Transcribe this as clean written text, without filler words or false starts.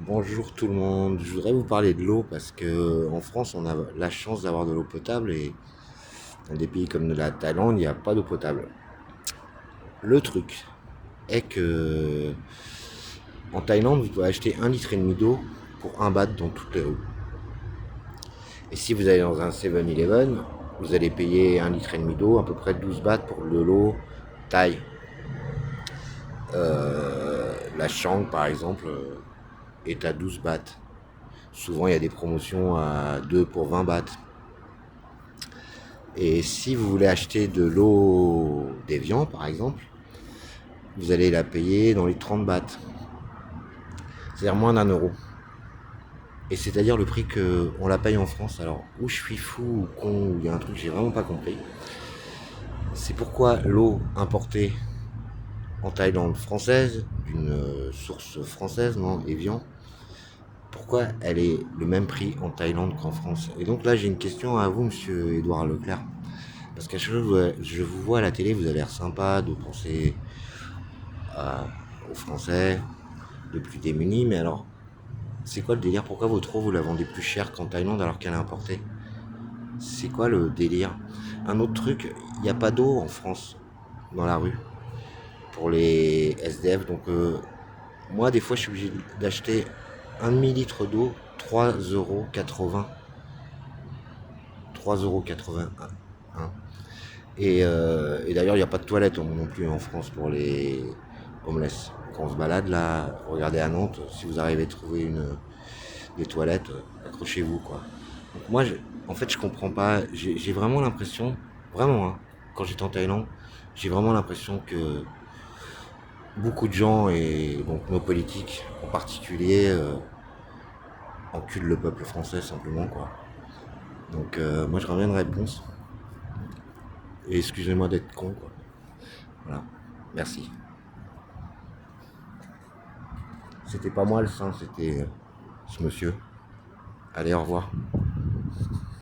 Bonjour tout le monde, je voudrais vous parler de l'eau parce que en France on a la chance d'avoir de l'eau potable et dans des pays comme la Thaïlande il n'y a pas d'eau potable. Le truc est que en Thaïlande vous pouvez acheter 1,5 litre d'eau pour 1 baht dans toutes les rues. Et si vous allez dans un 7-Eleven, vous allez payer 1,5 litre d'eau, à peu près 12 bahts pour de l'eau Thaï. La Chang par exemple est à 12 bahts. Souvent il y a des promotions à 2 pour 20 bahts. Et si vous voulez acheter de l'eau d'Evian, par exemple, vous allez la payer dans les 30 bahts. C'est-à-dire moins d'1 euro. Et c'est-à-dire le prix qu'on la paye en France. Alors, où je suis fou ou con, ou il y a un truc que j'ai vraiment pas compris. C'est pourquoi l'eau importée en Thaïlande française, d'une source française, non, Evian, pourquoi elle est le même prix en Thaïlande qu'en France. Et donc là, j'ai une question à vous, monsieur Édouard Leclerc. Parce qu'à chaque fois que je vous vois à la télé, vous avez l'air sympa de penser aux Français, de plus démunis, mais alors, c'est quoi le délire? Pourquoi votre eau, vous la vendez plus cher qu'en Thaïlande alors qu'elle est importée? C'est quoi le délire? Un autre truc, il n'y a pas d'eau en France, dans la rue, pour les SDF, donc moi, des fois, je suis obligé d'acheter un demi-litre d'eau, 3,80 €. 3,81 €. Et d'ailleurs, il n'y a pas de toilette non plus en France pour les homeless. Quand on se balade là, regardez à Nantes, si vous arrivez à trouver des toilettes, accrochez-vous quoi. Donc moi, en fait, je comprends pas. J'ai vraiment l'impression, vraiment, hein, quand j'étais en Thaïlande, j'ai vraiment l'impression que beaucoup de gens et donc nos politiques en particulier enculent le peuple français simplement quoi. Donc moi, je reviens une réponse. Et excusez-moi d'être con quoi. Voilà. Merci. C'était pas moi le saint, c'était ce monsieur. Allez, au revoir.